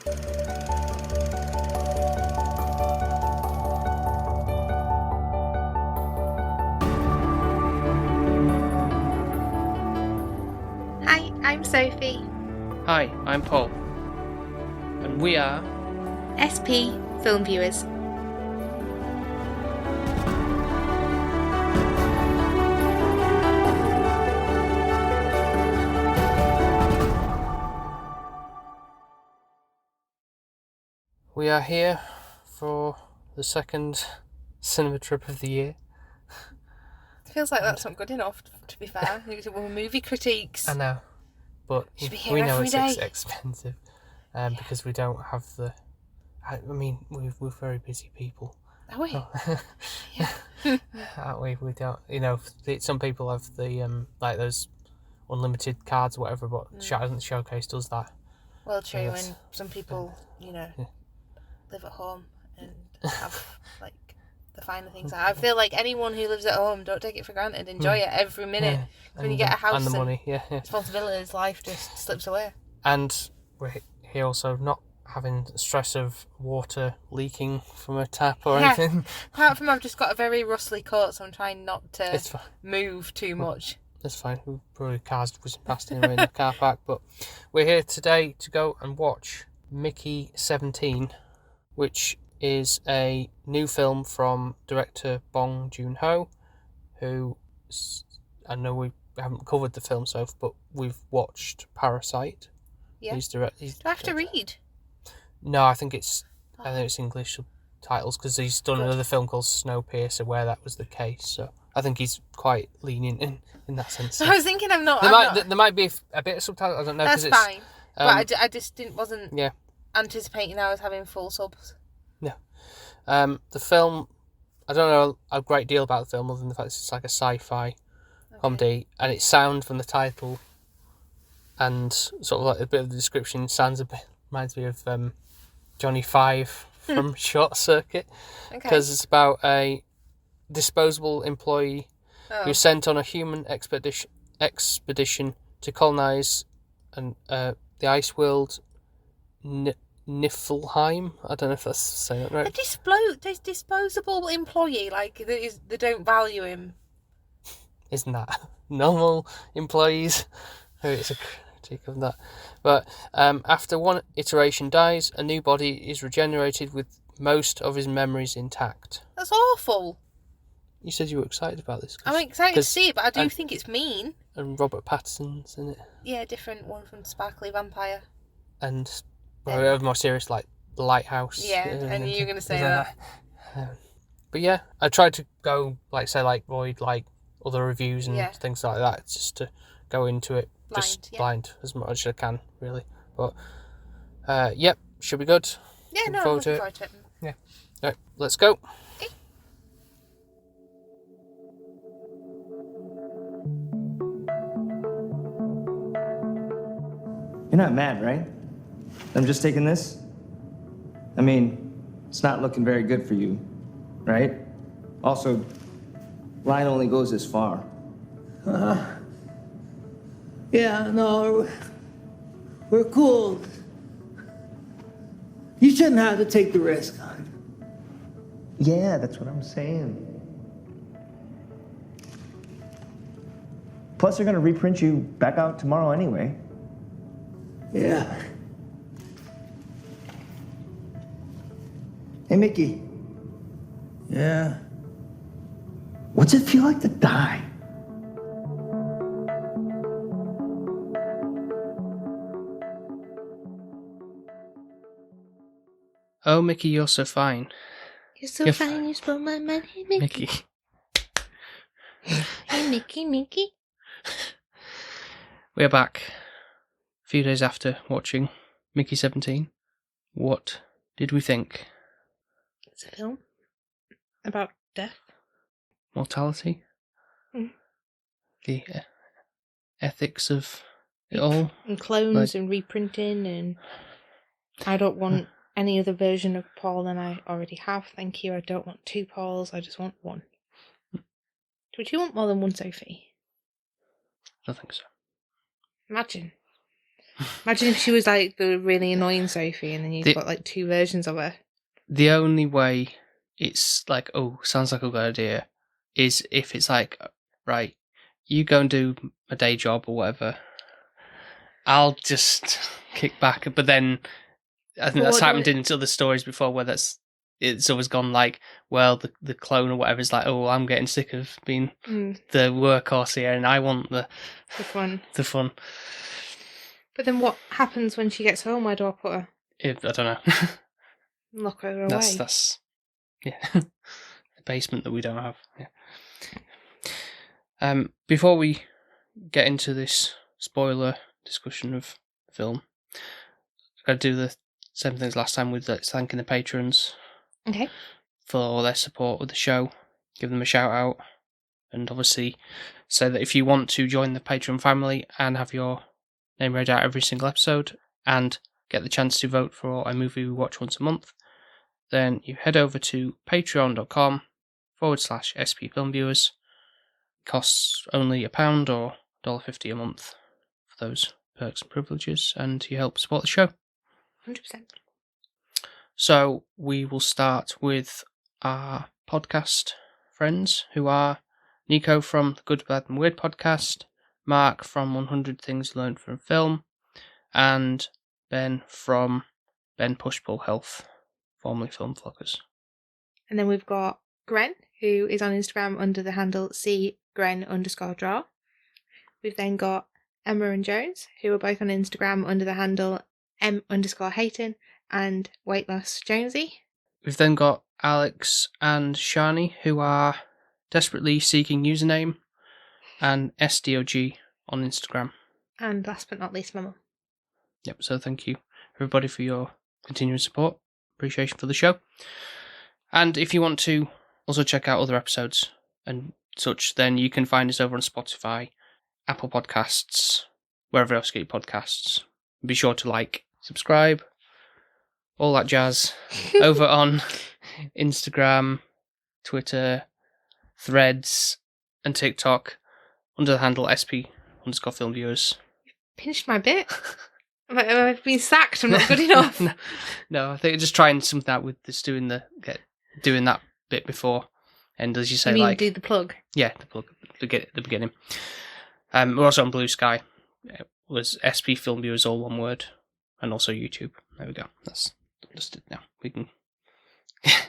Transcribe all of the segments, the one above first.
Hi, I'm Sophie. Hi, I'm Paul. And we are SP Film Viewers. here for the second cinema trip of the year. Feels like that's not good enough, to be fair. We're movie critiques. I know, but we know it's expensive, because we don't have the. I mean, we're very busy people. Are we? Yeah. Aren't we? We don't. Some people have the like those unlimited cards or whatever, but Showcase does that. Well, true, and some people, live at home and have like the finer things. I feel like anyone who lives at home, don't take it for granted. Enjoy it every minute. Yeah. When you get a house and the money, responsibilities, life just slips away. And we're here also not having stress of water leaking from a tap or anything. Apart from I've just got a very rustly coat, so I'm trying not to move too much. That's fine. We've probably cars whizzing past anyway in the car park, but we're here today to go and watch Mickey 17, which is a new film from director Bong Joon Ho, who I know we haven't covered the film but we've watched Parasite. Yeah. Do I have to read? No, I think it's English subtitles because he's done another film called Snowpiercer where that was the case. So I think he's quite lenient in that sense. I was thinking there might be a bit of subtitles. I don't know. That's fine. But I just wasn't anticipating I was having full subs. No. The film, I don't know a great deal about the film other than the fact it's like a sci-fi comedy, and its sound from the title and sort of like a bit of the description reminds me of Johnny Five from Short Circuit, because it's about a disposable employee who's sent on a human expedition to colonise the ice world Niflheim. I don't know if that's saying that right. There's disposable employee, like they don't value him. Isn't that normal employees? It's a critique of that. But after one iteration dies, a new body is regenerated with most of his memories intact. That's awful. You said you were excited about this. I'm excited to see it, but I do think it's mean. And Robert Pattinson's in it. Yeah, different one from Sparkly Vampire. And more serious, like The Lighthouse. Yeah, I knew you were going to say that. But yeah, I tried to go, avoid other reviews and things like that, just to go into it blind as much as I can, really. But, should be good. Yeah, I'm looking forward to it. Yeah. All right, let's go. Okay. You're not mad, right? I'm just taking this? I mean, it's not looking very good for you, right? Also, line only goes this far. Yeah, no, we're cool. You shouldn't have to take the risk, hon. Yeah, that's what I'm saying. Plus, they're gonna reprint you back out tomorrow anyway. Yeah. Hey, Mickey. Yeah? What's it feel like to die? Oh, Mickey, you're so fine. You're so fine, you spoil my money, Mickey. Hey, Mickey. We're back a few days after watching Mickey 17. What did we think? It's a film about death. Mortality? The ethics of it all? And clones and reprinting, and I don't want any other version of Paul than I already have. Thank you. I don't want two Pauls. I just want one. Would you want more than one Sophie? I think so. Imagine. Imagine if she was like the really annoying Sophie, and then you've got like 2 versions of her. The only way it's like, oh, sounds like a good idea, is if it's like, right, you go and do a day job or whatever. I'll just kick back. But then I think that's happened in other stories before, where it's always gone like, well, the clone or whatever is like, oh, I'm getting sick of being the workhorse here, and I want the fun. The fun. But then what happens when she gets home? Where do I put her? I don't know. Lock her away. That's yeah, the basement that we don't have. Yeah. Before we get into this spoiler discussion of the film, I've got to do the same things last time with thanking the patrons. Okay. For all their support with the show. Give them a shout out. And obviously say that if you want to join the Patreon family and have your name read out every single episode and get the chance to vote for a movie we watch once a month, then you head over to patreon.com/SP Film Viewers. Costs only £1 or $1.50 a month for those perks and privileges, and you help support the show. 100%. So we will start with our podcast friends, who are Nico from the Good, Bad and Weird podcast, Mark from 100 Things Learned from Film, and Ben from Ben Push Pull Health, formerly Film Vloggers. And then we've got Gren, who is on Instagram under the handle cgren_draw. We've then got Emma and Jones, who are both on Instagram under the handle m_Hayton and Weight Loss Jonesy. We've then got Alex and Shani, who are Desperately Seeking Username and SDOG on Instagram. And last but not least, my mum. Yep, so thank you everybody for your continuing support. Appreciation for the show. And if you want to also check out other episodes and such, then you can find us over on Spotify, Apple Podcasts, wherever else you get your podcasts. Be sure to like, subscribe, all that jazz. Over on Instagram, Twitter, Threads, and TikTok under the handle SP_Film Viewers. Pinched my bit. I've been sacked. I'm not good enough. No, I think just trying something out with this doing that bit before, and as you say, like do the plug. Yeah, the plug at the beginning. We're also on Blue Sky. It was SP Film Viewers, all one word, and also YouTube. There we go. That's understood now. We can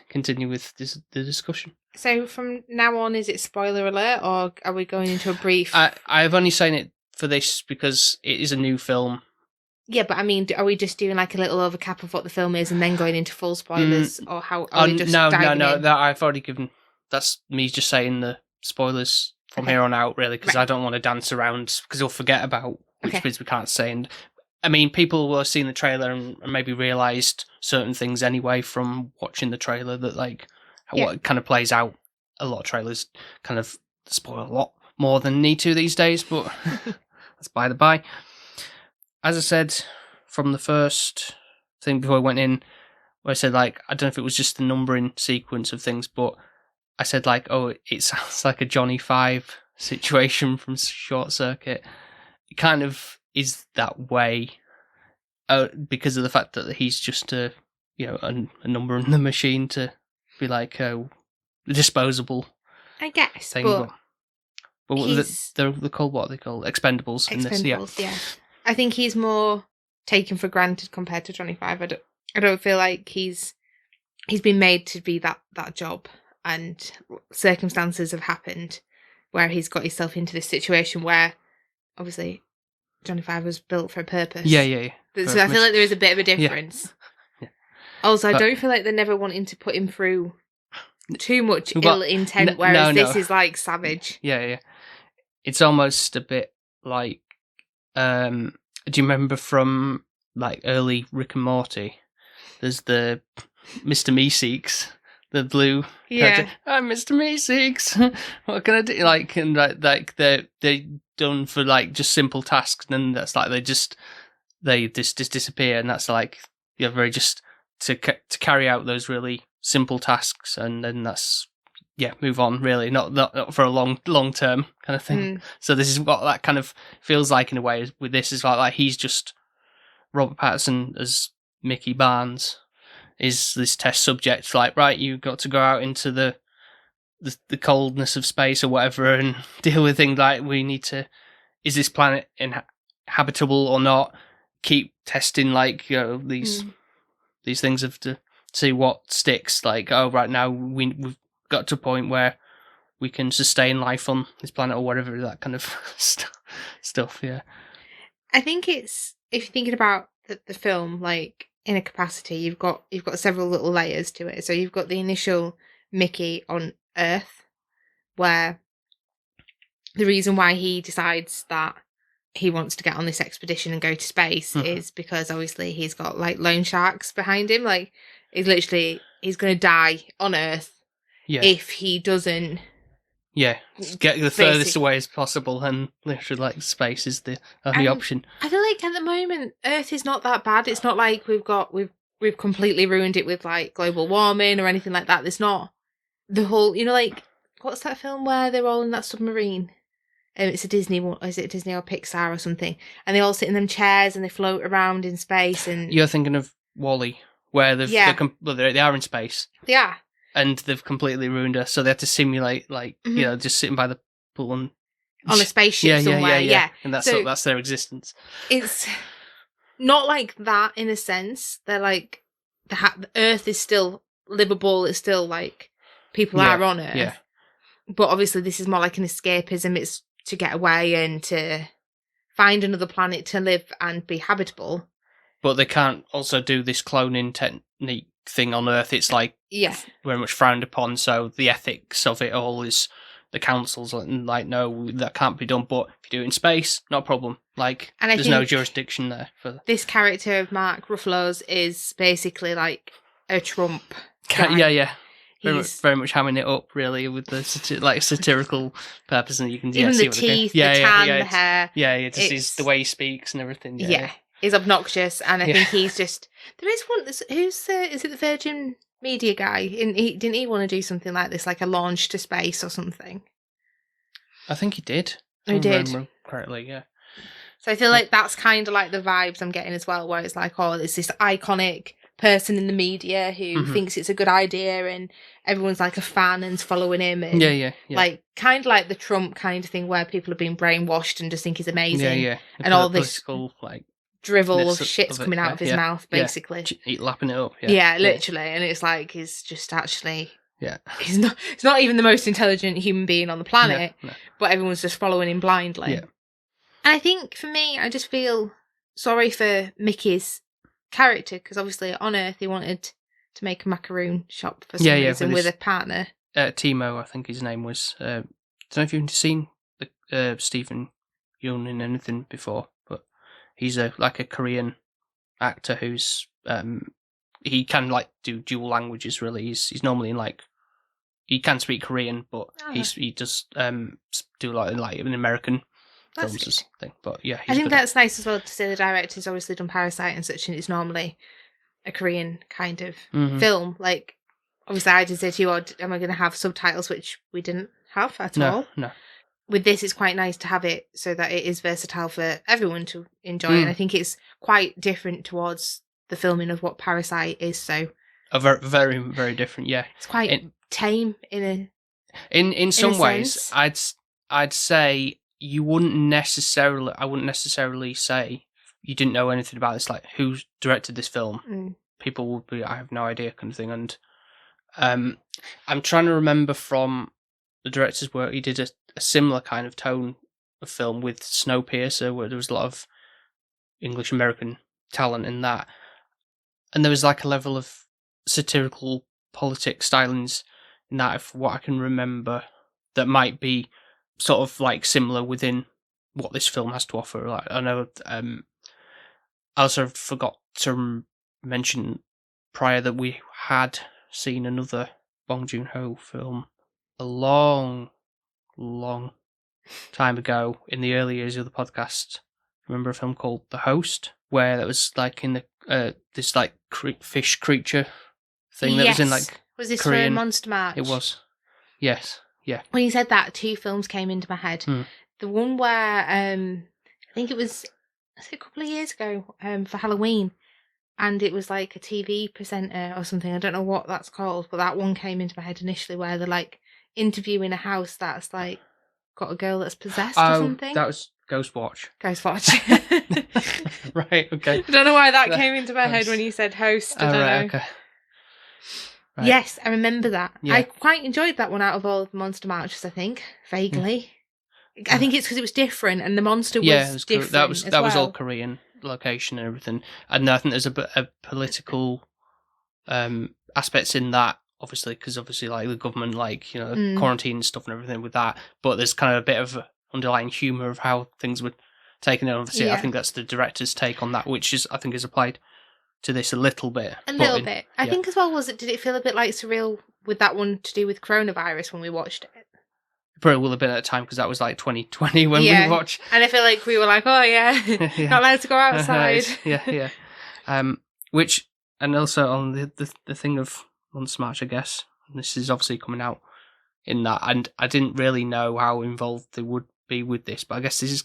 continue with the discussion. So from now on, is it spoiler alert, or are we going into a brief? I've only seen it for this because it is a new film. Yeah, but I mean, are we just doing like a little overcap of what the film is and then going into full spoilers, or how are we just diving in? That I've already given. That's me just saying the spoilers from here on out, really, because I don't want to dance around, because you'll forget about which bits we can't say. And I mean, people will have seen the trailer and maybe realised certain things anyway from watching the trailer, that like what kind of plays out. A lot of trailers kind of spoil a lot more than need to these days, but that's by the by. As I said from the first thing before I went in, where I said, like, I don't know if it was just the numbering sequence of things, but I said, like, oh, it sounds like a Johnny Five situation from Short Circuit. It kind of is that way because of the fact that he's just a number in the machine to be like a disposable, I guess, thing. but they're called, what are they called? Expendables in this, yeah. I think he's more taken for granted compared to Johnny Five. I don't feel like he's been made to be that job, and circumstances have happened where he's got himself into this situation where obviously Johnny Five was built for a purpose. Yeah. So I feel like there is a bit of a difference. Yeah. Also, I don't feel like they're never wanting to put him through too much ill intent, whereas this is like savage. Yeah. It's almost a bit like, do you remember from like early Rick and Morty? There's the Mr. Meeseeks, the blue character. I'm Mr. Meeseeks. What can I do? Like, and like they're done for like just simple tasks, and then that's like they just disappear, and that's like you're very just to carry out those really simple tasks, and then that's move on, really, not for a long term kind of thing. So this is what that kind of feels like in a way with this, is like he's just Robert Pattinson as Mickey Barnes is this test subject. Like, right, you've got to go out into the coldness of space or whatever and deal with things like, we need to, is this planet habitable or not? Keep testing, like, these things to see what sticks. Like, oh, right now we've got to a point where we can sustain life on this planet or whatever, that kind of stuff. Yeah, I think it's, if you're thinking about the film, like, in a capacity, you've got several little layers to it. So you've got the initial Mickey on Earth, where the reason why he decides that he wants to get on this expedition and go to space is because obviously he's got like loan sharks behind him. Like, he's going to die on Earth if he doesn't. Yeah, get the furthest away as possible, and literally, like, space is the only option. I feel like at the moment, Earth is not that bad. It's not like we've completely ruined it with like global warming or anything like that. There's not the whole, like, what's that film where they're all in that submarine? It's a Disney one. Is it Disney or Pixar or something? And they all sit in them chairs and they float around in space. And you're thinking of WALL-E, where they are in space. Yeah. And they've completely ruined her, so they had to simulate, like, just sitting by the pool and on a spaceship somewhere. Yeah. And that's their existence. It's not like that in a sense. They're like the Earth is still livable. It's still like people are on Earth. Yeah. But obviously, this is more like an escapism. It's to get away and to find another planet to live and be habitable. But they can't also do this cloning technique thing on Earth. It's like very much frowned upon, so the ethics of it all is the council's like, no, that can't be done. But if you do it in space, not a problem. Like, and there's no jurisdiction there for this character of Mark Ruffalo's is basically like a Trump guy. Yeah. Very much hamming it up, really, with the satirical purpose, and you can even see the teeth, the tan, the hair. Just the way he speaks and everything. Yeah. He's obnoxious, and I think he's just. There is one. Is it the Virgin Media guy? Didn't he want to do something like this, like a launch to space or something? I think he did. He did. Remember correctly, yeah. So I feel like that's kind of like the vibes I'm getting as well, where it's like, oh, it's this iconic person in the media who thinks it's a good idea, and everyone's like a fan and's following him. And like, kind of like the Trump kind of thing, where people have been brainwashed and just think he's amazing. Yeah. And all this like drivel of shit's coming out of his mouth, basically. Lapping it up. Yeah, literally. And it's like, he's just actually. Yeah. He's not even the most intelligent human being on the planet, but everyone's just following him blindly. Yeah. And I think for me, I just feel sorry for Mickey's character, because obviously on Earth he wanted to make a macaroon shop for some reason with a partner. Timo, I think his name was. I don't know if you've seen Stephen Yeun in anything before, but he's a Korean actor who's he can like do dual languages. Really, he's normally in like, he can speak Korean, but he does do like an American films thing. But yeah, I think that's nice as well to say the director's obviously done Parasite and such, and it's normally a Korean kind of film. Like, obviously I did say to you, am I going to have subtitles, which we didn't have at all. No. With this, it's quite nice to have it so that it is versatile for everyone to enjoy, and I think it's quite different towards the filming of what Parasite is. So very, very, very different. Yeah, it's quite tame in some ways. I'd say I wouldn't necessarily say you didn't know anything about this, like who directed this film. People would be, I have no idea, kind of thing. And I'm trying to remember from the director's work, he did a similar kind of tone of film with Snowpiercer, where there was a lot of English American talent in that, and there was like a level of satirical politics stylings in that, if what I can remember, that might be sort of like similar within what this film has to offer. Like, I know I also forgot to mention prior that we had seen another Bong Joon Ho film a long time ago in the early years of the podcast. Remember a film called The Host, where that was like in the this like fish creature thing that was in like was this Korean. For Monster March? It was. Yes. Yeah. When you said that, two films came into my head. The one where I think it was a couple of years ago for Halloween, and it was like a TV presenter or something. I don't know what that's called, but that one came into my head initially, where they're like interviewing a house that's like got a girl that's possessed or something. That was Ghost Watch. Ghost Watch. Right, okay. I don't know why that came into my head when you said host. I don't know. Okay. Right. Yes, I remember that. Yeah. I quite enjoyed that one out of all of the Monster Marches, I think, vaguely. I think it's because it was different and the monster was different. That was all Korean location and everything. And I think there's a political aspects in that, obviously, because obviously like the government, like, you know, quarantine and stuff and everything with that. But there's kind of a bit of underlying humour of how things were taken. And obviously, I think that's the director's take on that, which is, I think, is applied to this a little bit. I think as well, did it feel a bit like surreal with that one to do with coronavirus when we watched it? It probably will have been at the time, because that was like 2020 when we watched. And I feel like we were like, oh yeah, not allowed to go outside. Yeah. Which, and also on the thing of Monster March, I guess, and this is obviously coming out in that, and I didn't really know how involved they would be with this, but I guess this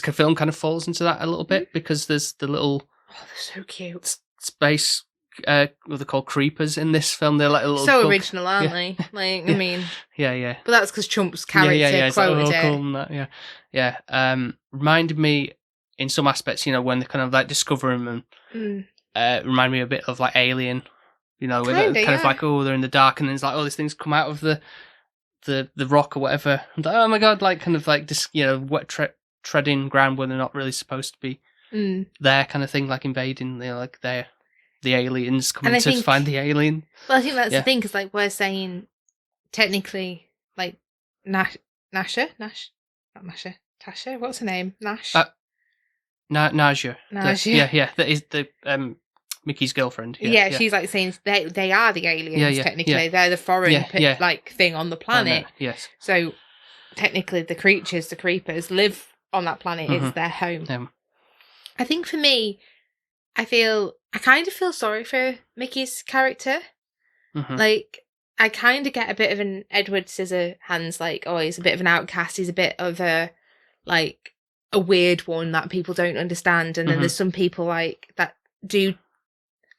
film kind of falls into that a little bit, because there's the little... Oh, they're so cute. Space, what they're called, creepers in this film. They're like a little... So original, aren't they? Like, I mean... Yeah. But that's because Chump's character quoted it. Cool, yeah. Reminded me, in some aspects, you know, when they kind of like discover them, and remind me a bit of like Alien, you know, where they're kind of like, oh, they're in the dark, and then it's like, oh, these things come out of the rock or whatever. And like, oh my god, like kind of like this, you know, treading ground where they're not really supposed to be. There kind of thing, like invading, you know, like the aliens coming to find the alien. Well, I think that's the thing, because like we're saying, technically, like Tasha, what's her name? Naja. Yeah. That is the Mickey's girlfriend. Yeah, she's like saying they are the aliens. Technically, they're the foreign like thing on the planet. Yes. So technically, the creatures, the creepers, live on that planet. It's their home. I think for me, I kind of feel sorry for Mickey's character. Like, I kind of get a bit of an Edward Scissorhands, like, oh, he's a bit of an outcast, he's a bit of a weird one that people don't understand, and then there's some people like that do,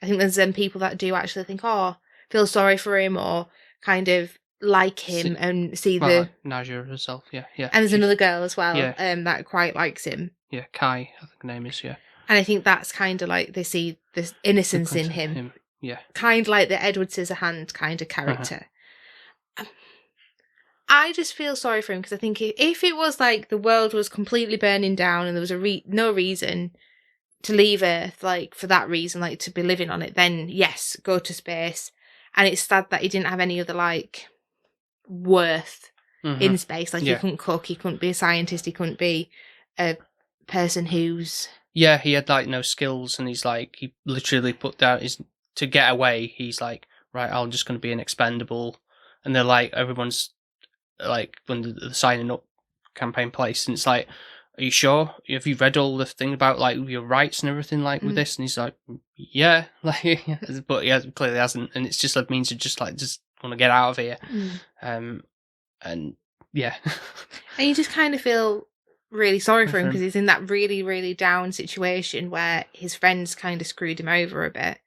I think there's some people that do actually think, oh, feel sorry for him, or kind of like him, and see like Naja herself, yeah. And there's another girl as well, that quite likes him. Yeah, Kai, I think the name is, yeah. And I think that's kind of like, they see this innocence in him. Yeah. Kind of like the Edward Scissorhands kind of character. I just feel sorry for him, because I think if it was like the world was completely burning down and there was no reason to leave Earth, like for that reason, like to be living on it, then yes, go to space. And it's sad that he didn't have any other like worth in space. Like he couldn't cook, he couldn't be a scientist, he couldn't be a person who's... Yeah, he had like no skills, and he's like, he literally put down to get away, he's like, right, I'm just going to be an expendable. And they're like, everyone's like, when the signing up campaign place, and it's like, are you sure? Have you read all the thing about like your rights and everything like with this? And he's like, yeah, like, but he clearly hasn't, and it's just like means to just want to get out of here. And yeah, and you just kind of feel really sorry for him, because he's in that really, really down situation where his friends kind of screwed him over a bit,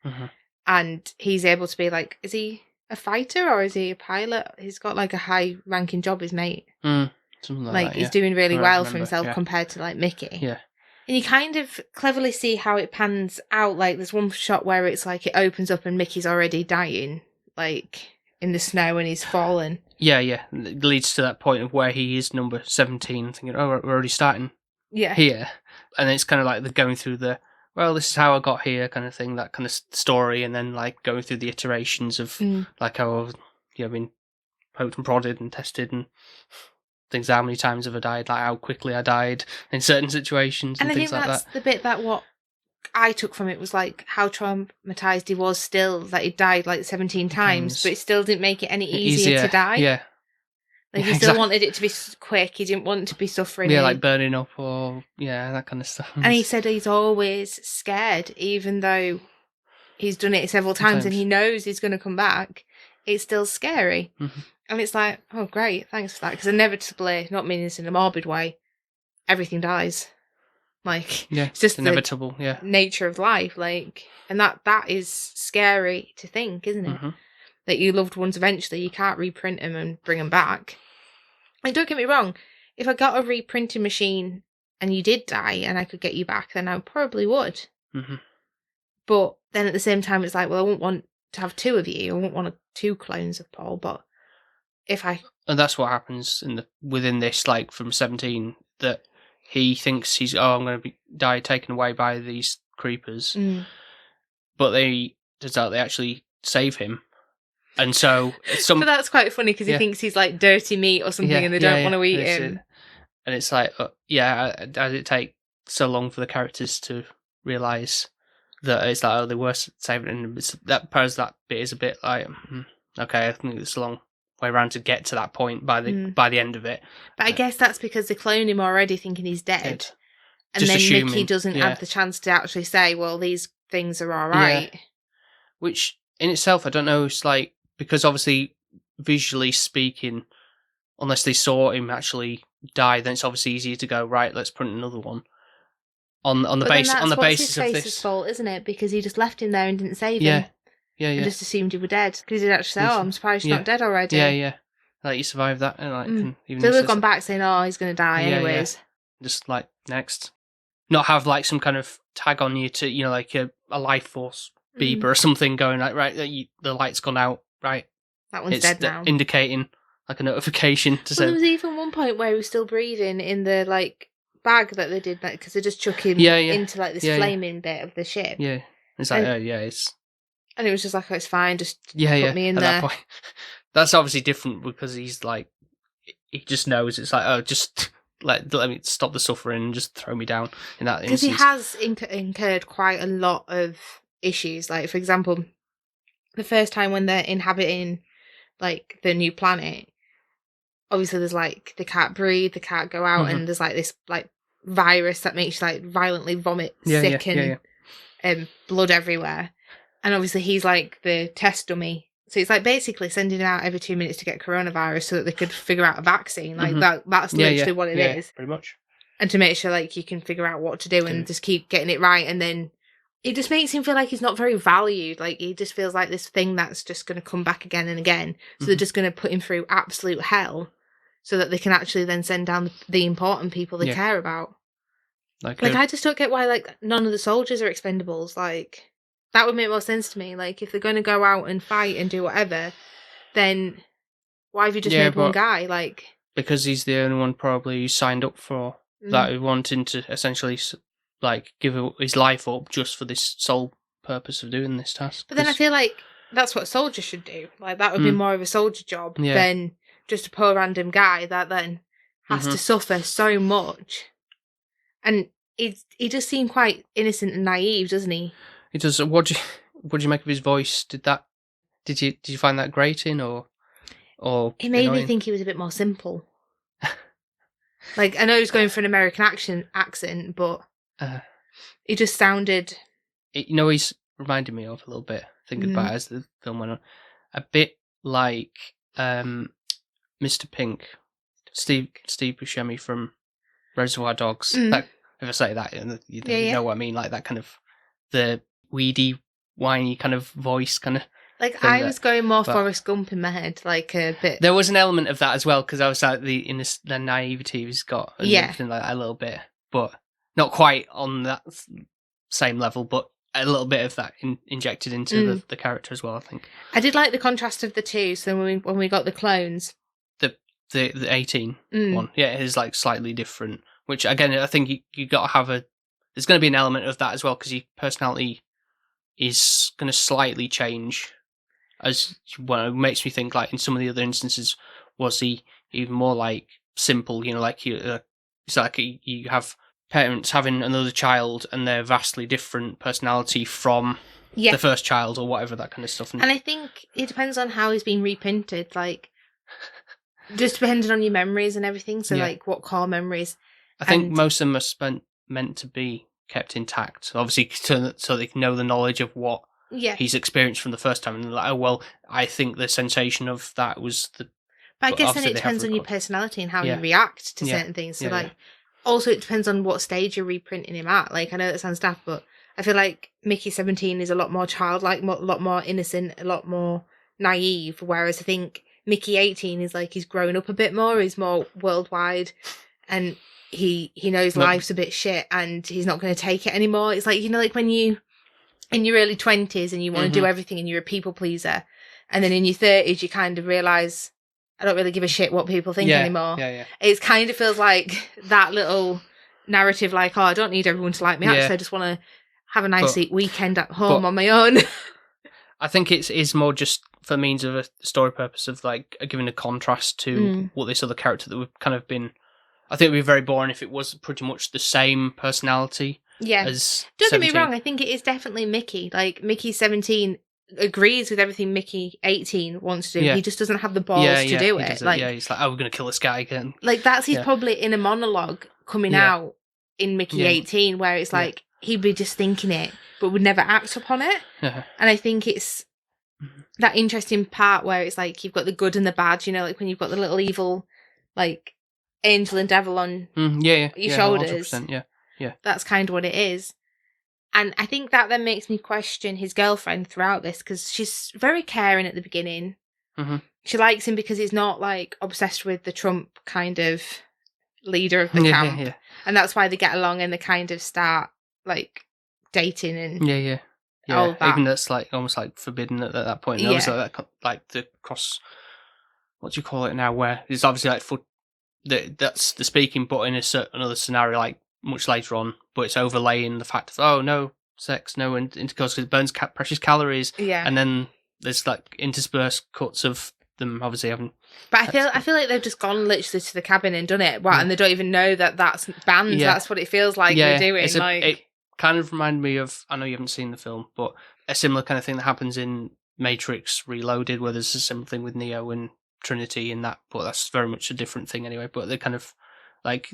and he's able to be like, is he a fighter or is he a pilot? He's got like a high ranking job, his mate. Something like that, he's doing really well for himself compared to like Mickey. Yeah. And you kind of cleverly see how it pans out. Like there's one shot where it's like it opens up and Mickey's already dying, like in the snow, and he's fallen. Yeah. It leads to that point of where he is number 17, thinking, oh, we're already starting here. And then it's kind of like they're going through this is how I got here kind of thing, that kind of story, and then like going through the iterations of like how I've been poked and prodded and tested and things, how many times have I died, like how quickly I died in certain situations and things like that. And I think that's the bit that what I took from it was like how traumatized he was still, that he died like 17 times, but it still didn't make it any easier to die. Yeah. Like he still wanted it to be quick, he didn't want it to be suffering. Yeah, like burning up or, that kind of stuff. And he said he's always scared, even though he's done it several times and he knows he's going to come back, it's still scary. And it's like, oh great, thanks for that, because inevitably, not meaning this in a morbid way, everything dies. Like, Yeah, it's just inevitable. the nature of life. Like, and that is scary to think, isn't it? Mm-hmm. That your loved ones eventually, you can't reprint them and bring them back. Like, don't get me wrong. If I got a reprinting machine and you did die and I could get you back, then I probably would. Mm-hmm. But then at the same time, it's like, well, I wouldn't want to have two of you. I wouldn't want two clones of Paul. But and that's what happens within this, like from 17, that he thinks I'm going to die taken away by these creepers, but turns out they actually save him, and so But that's quite funny because he thinks he's like dirty meat or something, and they don't want to eat him. And it's like, does it take so long for the characters to realise that it's like, they were saving him? That bit is a bit like, okay, I think it's a long way around to get to that point by the end of it. But I guess that's because they clone him already, thinking he's dead. And just then assuming, Mickey doesn't have the chance to actually say, well, these things are all right. Yeah. Which in itself, I don't know, it's like, because obviously visually speaking, unless they saw him actually die, then it's obviously easier to go, right, let's print another one on the basis of this. Fault, isn't it? Because he just left him there and didn't save him. Yeah. And just assumed he was dead. Because he did actually say, I'm surprised you're not dead already. Yeah. Like, you survived that, and like, even so they've gone back saying, he's going to die anyways. Yeah. Just like, next. Not have like some kind of tag on you to, like a life force beeper or something going like, right, the light's gone out, right? That one's dead now. Indicating like a notification to say. There was even one point where he was still breathing in the like bag that they did, because they just chuck him into like this flaming bit of the ship. Yeah, it's like, it's. And it was just like, it's fine, just put me in at there. That point. That's obviously different because he's like, he just knows it's like, just let me stop the suffering and just throw me down in that instance. Because he has incurred quite a lot of issues. Like, for example, the first time when they're inhabiting like the new planet, obviously there's like, they can't breathe, they can't go out, and there's like this like virus that makes you like violently vomit, sick, and blood everywhere. And obviously he's like the test dummy. So it's like basically sending him out every 2 minutes to get coronavirus so that they could figure out a vaccine. Like that's literally what it is. Pretty much. And to make sure like you can figure out what to do and just keep getting it right. And then it just makes him feel like he's not very valued. Like, he just feels like this thing that's just going to come back again and again. So they're just going to put him through absolute hell so that they can actually then send down the important people they care about. Like I just don't get why like none of the soldiers are expendables. Like, that would make more sense to me. Like, if they're going to go out and fight and do whatever, then why have you just made one guy? Like, because he's the only one probably who signed up for that, who wanting to essentially like give his life up just for this sole purpose of doing this task. But then I feel like that's what soldiers should do. Like, that would be more of a soldier job than just a poor random guy that then has to suffer so much. And he just seemed quite innocent and naive, doesn't he? He does. What do you make of his voice? Did you find that grating or it made me think he was a bit more simple. Like, I know he's going for an American accent, but he just sounded. He's reminded me of a little bit, thinking about it as the film went on, a bit like Mr. Pink, Steve Buscemi from Reservoir Dogs. That, if I say that, you know what I mean, like that kind of the weedy, whiny kind of voice, kind of. Like, I was going more Forrest Gump in my head, like a bit. There was an element of that as well, because I was like the naivety he's got, and everything like that, a little bit, but not quite on that same level, but a little bit of that injected into the character as well, I think. I did like the contrast of the two. So when we got the clones, the 18 one, it is like slightly different. Which again, I think you got to have there's going to be an element of that as well, because your personality is going to slightly change. As well, it makes me think, like in some of the other instances, was he even more like simple? Like it's like you have parents having another child and they're vastly different personality from the first child or whatever, that kind of stuff. And I think it depends on how he's been reprinted. Like, just depending on your memories and everything. So like what core memories. I think most of them are meant to be kept intact, obviously, so they can know the knowledge of what he's experienced from the first time, and like, oh well, I think the sensation of that was the. But I guess then it depends on your personality and how you react to certain things. So also it depends on what stage you're reprinting him at. Like, I know that sounds daft, but I feel like Mickey 17 is a lot more childlike, a lot more innocent, a lot more naive, whereas I think Mickey 18 is like he's grown up a bit more, he's more worldwide, and he knows life's a bit shit and he's not going to take it anymore. It's like, like when you in your early 20s and you want to do everything and you're a people pleaser, and then in your 30s you kind of realise I don't really give a shit what people think anymore. It kind of feels like that little narrative, like, oh, I don't need everyone to like me, actually I just want to have a nice weekend at home on my own. I think it is more just for means of a story purpose of like giving a contrast to what this other character that we've kind of been. I think it would be very boring if it was pretty much the same personality. Yeah. As don't 17. Get me wrong, I think it is definitely Mickey. Like Mickey 17 agrees with everything Mickey 18 wants to do. He just doesn't have the balls to do it. Like, he's like, oh, we're gonna kill this guy again. Like that's his probably in a monologue coming out in Mickey 18, where it's like he'd be just thinking it, but would never act upon it. And I think it's that interesting part where it's like you've got the good and the bad. like when you've got the little evil, like angel and devil on your shoulders. 100%, yeah. That's kind of what it is. And I think that then makes me question his girlfriend throughout this, because she's very caring at the beginning. She likes him because he's not like obsessed with the Trump kind of leader of the camp. And that's why they get along and they kind of start like dating and all that. Even that's like almost like forbidden at that point. And obviously like the cross, what do you call it now, where it's obviously like that's the speaking, but in another scenario, like much later on, but it's overlaying the fact of, oh, no sex, no intercourse, because it burns precious calories. And then there's like interspersed cuts of them obviously having. But I feel like they've just gone literally to the cabin and done it, and they don't even know that that's banned. That's what it feels like they're doing. It kind of reminded me of, I know you haven't seen the film, but a similar kind of thing that happens in Matrix Reloaded, where there's a similar thing with Neo and Trinity in that, but that's very much a different thing anyway. But they're kind of like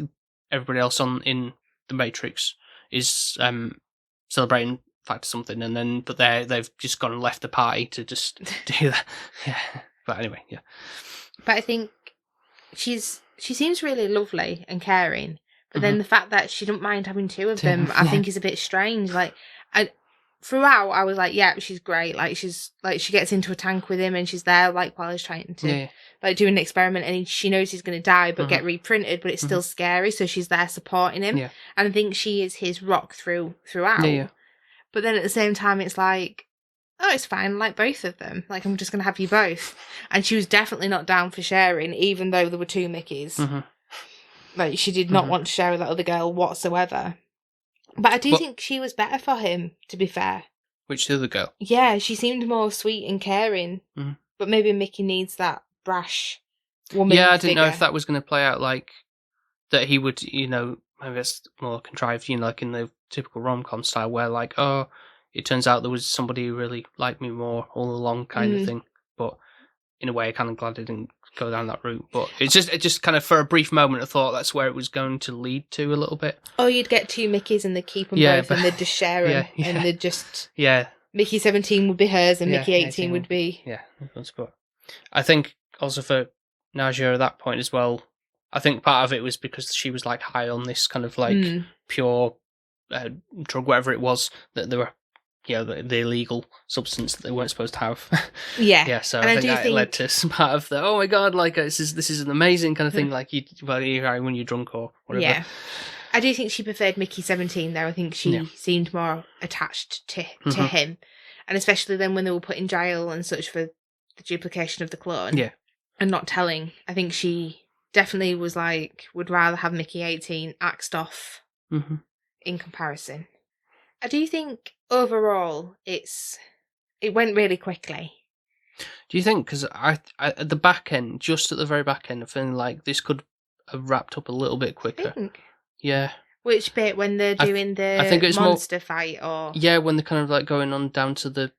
everybody else in the Matrix is celebrating the fact of something, and then they've just gone and left the party to just do that. But anyway, But I think she seems really lovely and caring, but then the fact that she don't mind having two of them, I think is a bit strange. Like, throughout I was like, yeah, she's great. Like she gets into a tank with him and she's there like while he's trying to like do an experiment, and she knows he's going to die but get reprinted, but it's still scary, so she's there supporting him. And I think she is his rock throughout. But then at the same time it's like, oh, it's fine, like both of them. Like, I'm just going to have you both. And she was definitely not down for sharing, even though there were two Mickeys. Like, she did not want to share with that other girl whatsoever. But I do think she was better for him, to be fair. Which other girl? Yeah, she seemed more sweet and caring. But maybe Mickey needs that brash woman I didn't figure. know if that was going to play out like that he would, maybe it's more contrived, like in the typical rom-com style where like, oh, it turns out there was somebody who really liked me more all along kind of thing. But in a way, I'm kind of glad it didn't go down that route. But it just kind of, for a brief moment, I thought that's where it was going to lead to a little bit. Oh, you'd get two Mickeys and they'd keep them both and they'd just share them. And they'd just... Mickey 17 would be hers and Mickey 18 would be... Yeah, but I think also for Nadia at that point as well, I think part of it was because she was like high on this kind of like pure drug, whatever it was, that they were... the illegal substance that they weren't supposed to have. So I think that led to some part of the, oh my god, like this is an amazing kind of thing, like when you're drunk or whatever. Yeah, I do think she preferred Mickey 17 though. I think she seemed more attached to him, and especially then when they were put in jail and such for the duplication of the clone. And not telling. I think she definitely was like, would rather have Mickey 18 axed off in comparison. I do think overall it went really quickly. Do you think? Because I at the back end, just at the very back end, I'm feeling like this could have wrapped up a little bit quicker. Yeah. Which bit, when they're doing I think it's monster fight, or when they're kind of like going on down to the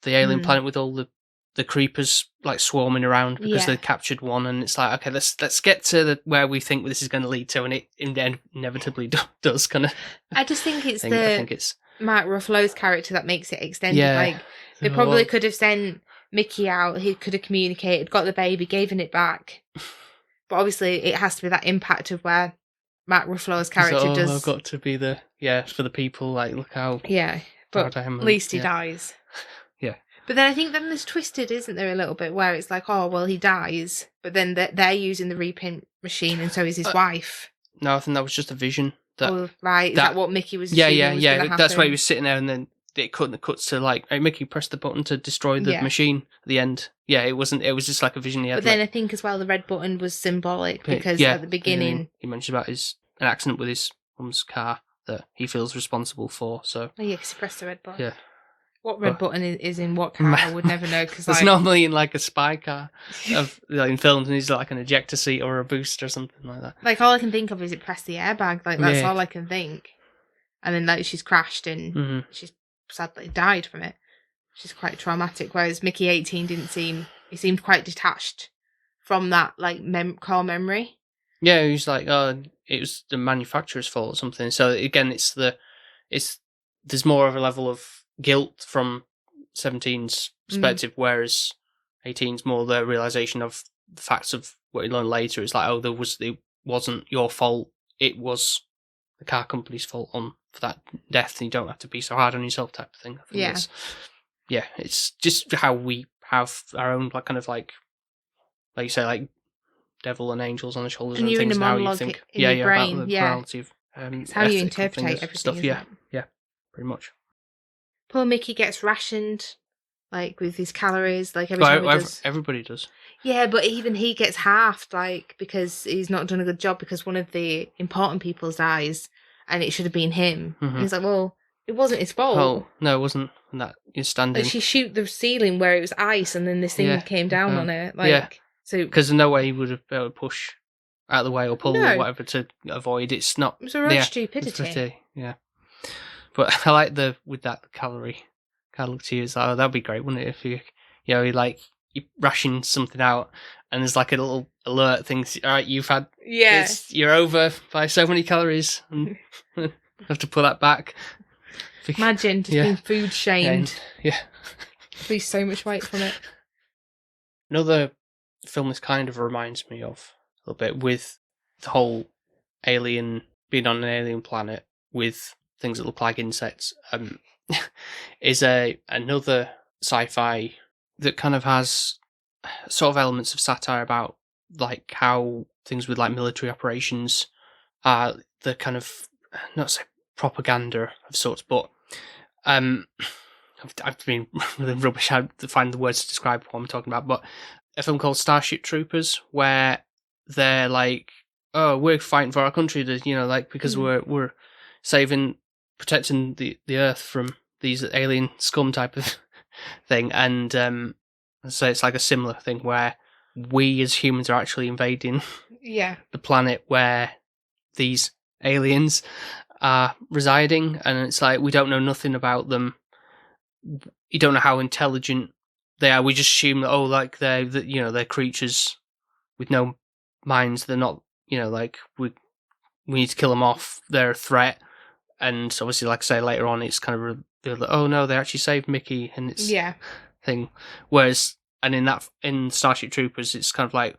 alien planet with all the creepers like swarming around because they captured one, and it's like, okay, let's get to where we think this is going to lead to, and it inevitably does kind of. I just think it's it's Mark Ruffalo's character that makes it extended. Like they probably could have sent Mickey out. He could have communicated, got the baby, given it back. But obviously, it has to be that impact of where Mark Ruffalo's He's character like, does. I've got to be for the people. Like, look how Yeah, but proud I am. at least he yeah. dies. Yeah. But then I think then there's twisted, isn't there, a little bit, where it's like, oh, well, he dies, but then they're using the repaint machine, and so is his wife. No, I think that was just a vision. Is that what Mickey was assuming was going to happen? That's why he was sitting there, and then it cuts to like, hey, Mickey, press the button to destroy the machine at the end. Yeah, it wasn't. It was just like a vision he had. But then I think as well the red button was symbolic because at the beginning he mentioned about an accident with his mum's car that he feels responsible for. So because he pressed the red button. Yeah. What red button is in what car? I would never know because it's normally in like a spy car in films, and he's like an ejector seat or a boost or something like that. Like all I can think of is it pressed the airbag. Like that's all I can think. And then like she's crashed and she's sadly died from it, which is quite traumatic. Whereas Mickey 18 he seemed quite detached from that like core memory. Yeah, he was like, oh, it was the manufacturer's fault or something. So again, there's more of a level of guilt from 17's perspective, whereas 18's more the realization of the facts of what he learned later. It's like, oh, it wasn't your fault, it was the car company's fault for that death, and you don't have to be so hard on yourself type of thing. I think it's just how we have our own like kind of like you say, like devil and angels on the shoulders and things, and how you think in your brain, about the morality of it's how you interpret everything stuff. Yeah, pretty much. Poor Mickey gets rationed, like with his calories, like every time he does. Everybody does. Yeah, but even he gets halved, like because he's not done a good job because one of the important people dies, and it should have been him. And he's like, well, it wasn't his fault. Oh no, it wasn't. And that you're standing. Like she shoot the ceiling where it was ice, and then this thing came down on it. Like so, because there's no way he would have been able to push out of the way or pull or whatever to avoid. It's not. It was a real stupidity. Yeah. But I like the calorie. Kind of look to you as that'd be great, wouldn't it? If you ration something out, and there's like a little alert thing. All right, you're over by so many calories, and you have to pull that back. Imagine just being food shamed. Yeah, lose so much weight from it. Another film this kind of reminds me of a little bit with the whole alien being on an alien planet with things that look like insects, is another sci-fi that kind of has sort of elements of satire about like how things with like military operations are the kind of, not say propaganda of sorts, but I've been really rubbish how to find the words to describe what I'm talking about, but a film called Starship Troopers, where they're like, oh, we're fighting for our country, because we're protecting the Earth from these alien scum type of thing, and so it's like a similar thing where we as humans are actually invading the planet where these aliens are residing, and it's like we don't know nothing about them. You don't know how intelligent they are. We just assume that they're creatures with no minds. They're not, like we need to kill them off. They're a threat. And obviously, like I say, later on, it's kind of revealed that, oh no, they actually saved Mickey, and it's thing. Whereas, and in Starship Troopers, it's kind of like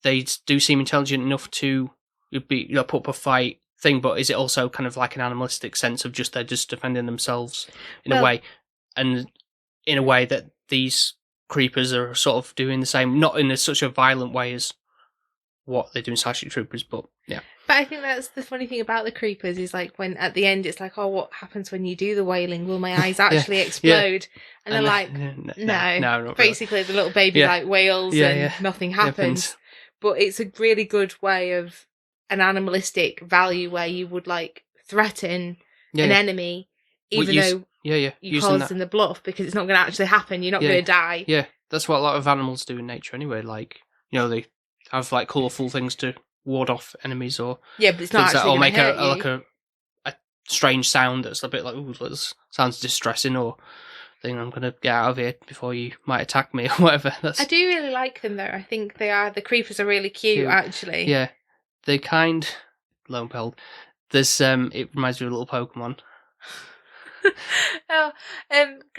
they do seem intelligent enough to put up a fight thing, but is it also kind of like an animalistic sense of they're just defending themselves in a way, and in a way that these creepers are sort of doing the same, not in such a violent way as what they do in Starship Troopers, but yeah. But I think that's the funny thing about the creepers is like when at the end it's like, oh, what happens when you do the wailing? Will my eyes actually explode? And they're like, no. Basically, the little baby like wails and nothing happens. But it's a really good way of an animalistic value where you would like threaten an enemy, even though you caused them the bluff, because it's not going to actually happen. You're not going to die. Yeah, that's what a lot of animals do in nature anyway. Like, they have like colourful things to ward off enemies, or but it's not actually make a strange sound that's a bit like, ooh, that sounds distressing, or thing, I'm gonna get out of here before you might attack me or whatever. I do really like them though. I think the creepers are really cute. Actually. Yeah, they lo and behold, there's it reminds me of a little Pokemon. Can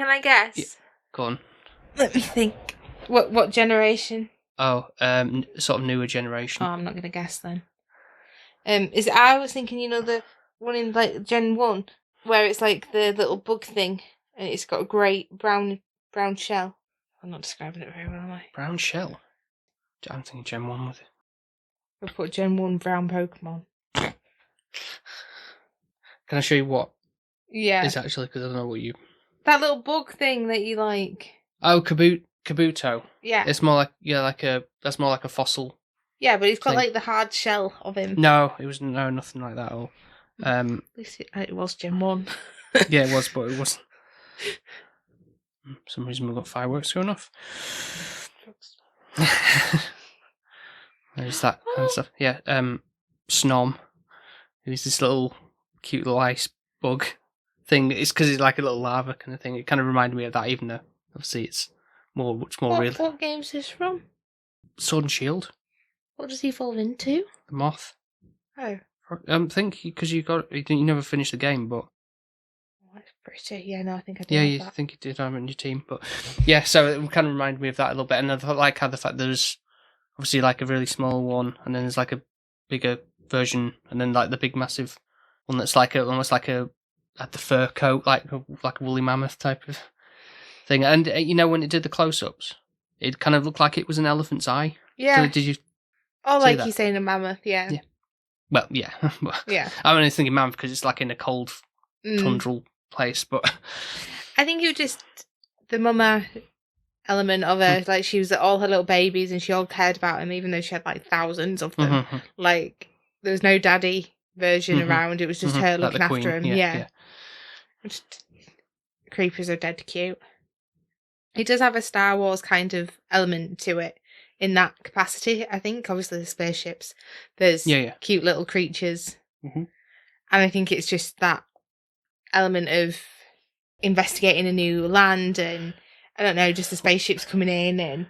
I guess? Yeah. Go on. Let me think. What generation? Oh, sort of newer generation. Oh, I'm not going to guess then. I was thinking, the one in like Gen 1 where it's like the little bug thing and it's got a great brown shell. I'm not describing it very well, am I? Brown shell? I'm thinking Gen 1 with it. I put Gen 1 brown Pokemon. Can I show you what Yeah. is actually, because I don't know what you... That little bug thing that you like. Oh, Kabuto. Yeah. It's more like, that's more like a fossil. Yeah, but he's got thing. like the hard shell of him. No, it was nothing like that at all. At least it was Gen 1. Yeah, it was, but it wasn't. For some reason we've got fireworks going off. There's that kind of stuff. Yeah, Snom, who's this little cute little ice bug thing. It's because it's like a little lava kind of thing. It kind of reminded me of that, even though obviously it's much more real. What game's this from? Sword and Shield. What does he evolve into? The moth. Oh. I think because you never finished the game, but That's pretty. Yeah, no, I think I did. yeah, you think you did have it in your team, but yeah. So it kind of reminded me of that a little bit, and I like how the fact there's obviously like a really small one, and then there's like a bigger version, and then like the big massive one that's like almost like the fur coat, like a woolly mammoth type of thing. And when it did the close-ups, it kind of looked like it was an elephant's eye. Yeah. So did you? Oh, see like that? you're saying a mammoth, yeah. Yeah. Well, yeah. Yeah. I'm only thinking mammoth because it's like in a cold tundral place, but I think it was just the mama element of her. Like, she was at all her little babies and she all cared about him, even though she had like thousands of them. Like, there was no daddy version around. It was just her like looking after him. Yeah. Just, creepers are dead cute. It does have a Star Wars kind of element to it in that capacity, I think. Obviously, the spaceships. There's cute little creatures. And I think it's just that element of investigating a new land and, I don't know, just the spaceships coming in. And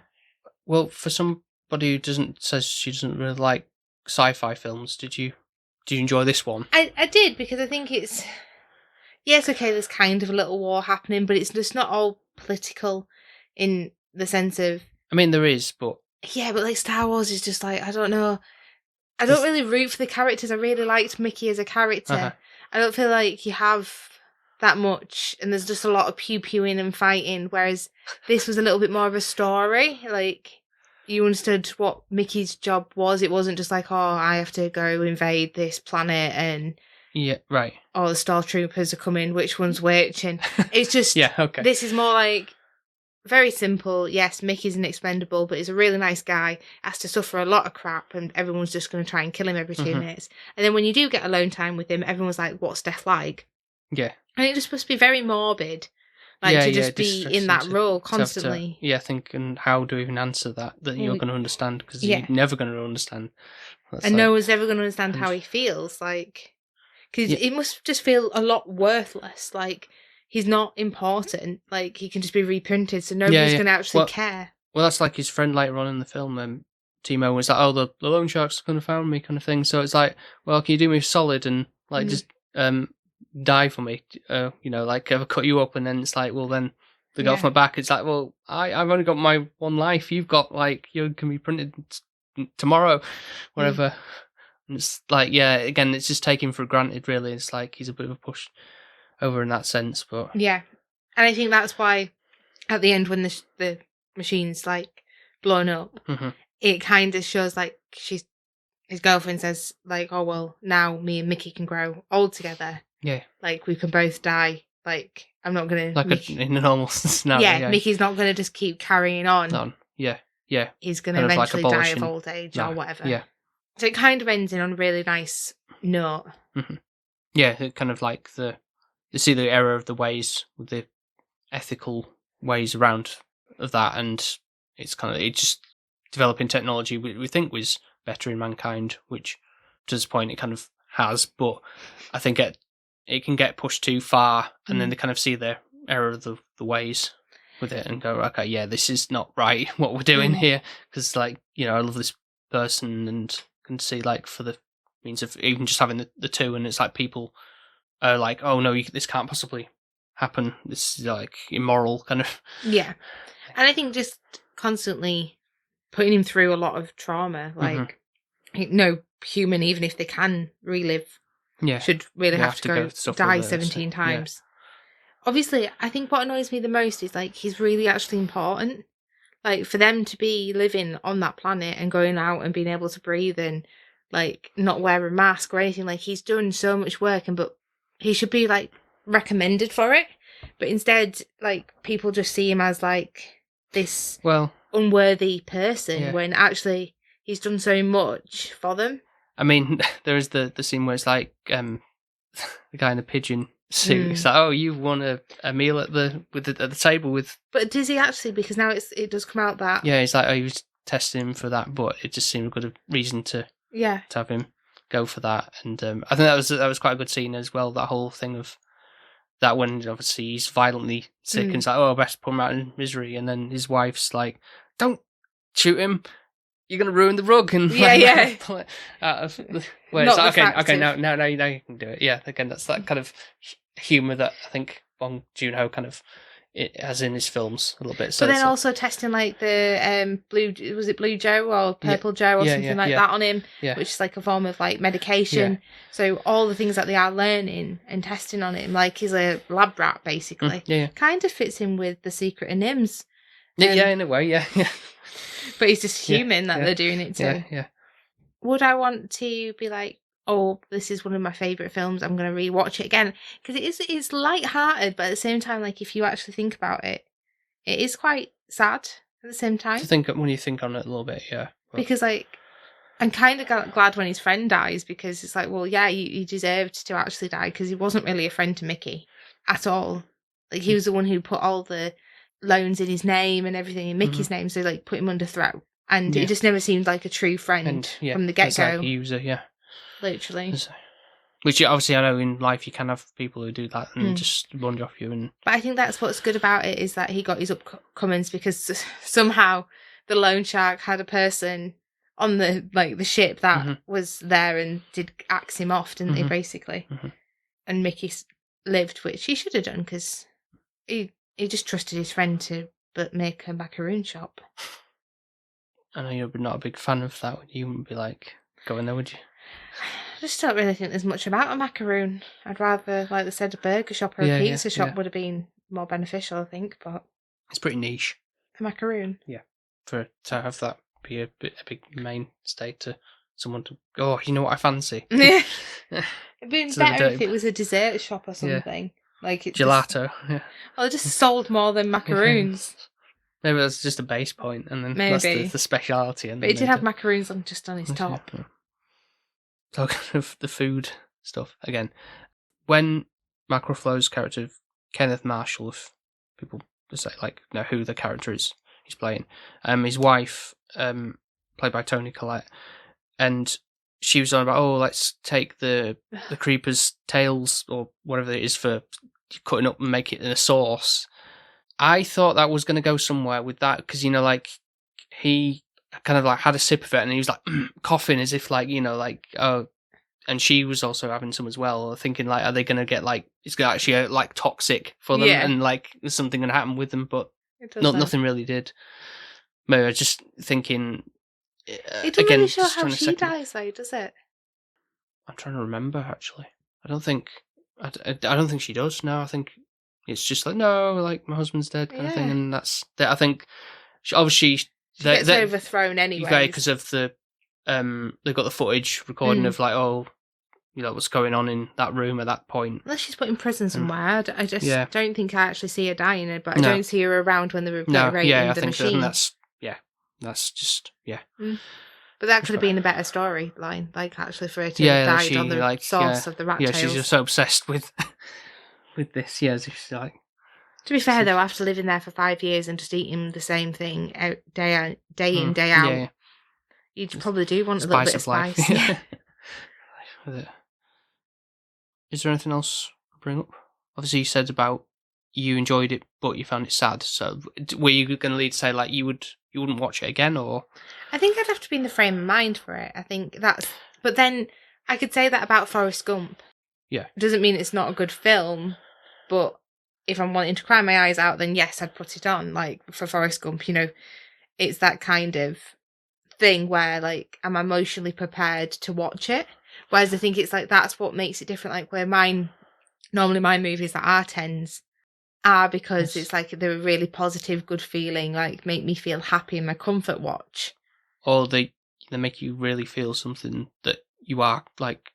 well, for somebody who says she doesn't really like sci-fi films, did you enjoy this one? I did, because I think it's... Yes, okay, there's kind of a little war happening, but it's just not all political in the sense of... I mean, there is, but... Yeah, but like Star Wars is just like, I don't know. I don't really root for the characters. I really liked Mickey as a character. I don't feel like you have that much, and there's just a lot of pew-pewing and fighting, whereas this was a little bit more of a story. Like, you understood what Mickey's job was. It wasn't just like, oh, I have to go invade this planet and... Yeah, right. Oh, the stormtroopers are coming, which one's which? And it's just... Yeah, okay. This is more like... Very simple. Yes, Mickey's an expendable, but he's a really nice guy. Has to suffer a lot of crap, and everyone's just going to try and kill him every 2 minutes. And then when you do get alone time with him, everyone's like, "What's death like?" Yeah, and it's just supposed to be very morbid, to just be in that role constantly. Think, and how do you even answer that you're going to understand, because you're never going to understand. And no one's ever going to understand how he feels, like, because it must just feel a lot worthless, like. He's not important. Like, he can just be reprinted, so nobody's going to actually care. Well, that's like his friend later on in the film. Timo was like, "Oh, the loan shark's going to find me," kind of thing. So it's like, well, can you do me a solid and like just die for me? Like ever cut you up, and then it's like, well, then they go off my back. It's like, well, I've only got my one life. You've got like you can be printed tomorrow, whatever. And it's like, again, it's just taken for granted. Really, it's like he's a bit of a push over in that sense, but and I think that's why at the end when the machine's like blown up, it kind of shows like his girlfriend says like, oh well, now me and Mickey can grow old together. Yeah, like we can both die. Like I'm not gonna in a normal scenario. Yeah, Mickey's not gonna just keep carrying on. Yeah. He's gonna eventually die of old age or whatever. Yeah. So it kind of ends in on a really nice note. Yeah, it kind of like you see the error of the ways, with the ethical ways around of that, and it's just developing technology we think was better in mankind, which to this point it kind of has, but I think it can get pushed too far, and then they kind of see the error of the ways with it and go, okay, yeah, this is not right what we're doing here, because I love this person and can see like for the means of even just having the two, and it's like people are like, oh no, this can't possibly happen. This is like immoral kind of. Yeah, and I think just constantly putting him through a lot of trauma, like no human, even if they can relive, should really You have to go die with it, 17 times. Obviously, I think what annoys me the most is, like, he's really actually important. Like, for them to be living on that planet and going out and being able to breathe and, like, not wear a mask or anything, like, he's done so much work, but he should be, like, recommended for it. But instead, like, people just see him as, like, this unworthy person when actually he's done so much for them. I mean, there is the scene where it's like the guy in the pigeon suit. It's like, oh, you want a meal at the table with. But does he actually? Because now it does come out that. Yeah, he's like, oh, he was testing him for that, but it just seemed a good reason to have him go for that. And I think that was quite a good scene as well. That whole thing of that when obviously he's violently sick and it's like, oh, best put him out in misery, and then his wife's like, don't shoot him. You're gonna ruin the rug and pull it out of where it's like, okay, now you can do it. Yeah, again, that's that kind of humour that I think Bong Joon Ho kind of has in his films a little bit. So but then also testing like the Blue Joe or Purple Joe or something like that on him, which is like a form of like medication. So all the things that they are learning and testing on him, like he's a lab rat basically. Kind of fits in with The Secret of Nims. In a way, yeah. But he's just human that they're doing it to. Yeah. Would I want to be like, oh, this is one of my favourite films, I'm going to rewatch it again? Because it's light-hearted, but at the same time, like, if you actually think about it, it is quite sad at the same time. When you think on it a little bit, yeah. Because, like, I'm kind of glad when his friend dies, because it's like, well, yeah, he deserved to actually die, because he wasn't really a friend to Mickey at all. Like, he was the one who put all the loans in his name and everything in Mickey's name, so like put him under threat, and it just never seemed like a true friend from the get-go. Like a user, literally. Which obviously I know in life you can have people who do that and just lunge off you. But I think that's what's good about it, is that he got his upcomings, because somehow the loan shark had a person on the ship that was there and did axe him off, didn't they, basically? And Mickey lived, which he should have done, because he just trusted his friend to make a macaroon shop. I know you're not a big fan of that. You wouldn't be like going there, would you? I just don't really think there's much about a macaroon. I'd rather, like they said, a burger shop or a pizza shop would have been more beneficial, I think. But it's pretty niche. A macaroon. Yeah, to have that be a big mainstay to someone to go, oh, you know what I fancy. Yeah. It'd been better if it was a dessert shop or something. Yeah. Like gelato. Well, it just sold more than macaroons. Maybe that's just a base point, and then that's the speciality. But he did have macaroons on his top. Talking of the food stuff again, when Mark Ruffalo's character Kenneth Marshall, if people say like know who the character is he's playing, his wife, played by Toni Collette, and she was on about, oh, let's take the creeper's tails or whatever it is for cutting up and make it in a sauce. I thought that was going to go somewhere with that, because, you know, like, he kind of, like, had a sip of it, and he was, like, coughing as if, like, you know, like, oh, and she was also having some as well, thinking, like, are they going to get, like, it's going to actually, like, toxic for them, and, like, is something going to happen with them, but nothing really did. Maybe I was just thinking... It doesn't really show how she dies, though, does it? I'm trying to remember, actually. I don't think she does. No, I think it's just like, no, like, my husband's dead kind of thing, and that's... I think, obviously... She gets overthrown anyway. Yeah, because of the... they've got the footage recording of, like, oh, you know, what's going on in that room at that point. Unless she's put in prison somewhere. I just don't think I actually see her dying, but I don't see her around when they're repairating the machine. That's just, But that could have been a better storyline, like, actually, for her to have died on the source of the rat tails. Yeah, she's just so obsessed with this, as if she's like... To be fair, though, after living there for 5 years and just eating the same thing day in, day out, you'd probably do want a little bit of spice. Yeah. Is there anything else to bring up? Obviously, you said about you enjoyed it, but you found it sad. So, were you going to lead to say, like, you wouldn't watch it again, or? I think I'd have to be in the frame of mind for it. I think that's... But then, I could say that about Forrest Gump. Yeah. It doesn't mean it's not a good film, but if I'm wanting to cry my eyes out, then yes, I'd put it on. Like, for Forrest Gump, you know, it's that kind of thing where like I'm emotionally prepared to watch it. Whereas I think it's like that's what makes it different. Like where normally my movies that are tens are because it's like they're a really positive, good feeling, like make me feel happy in my comfort watch. Or they make you really feel something that you are like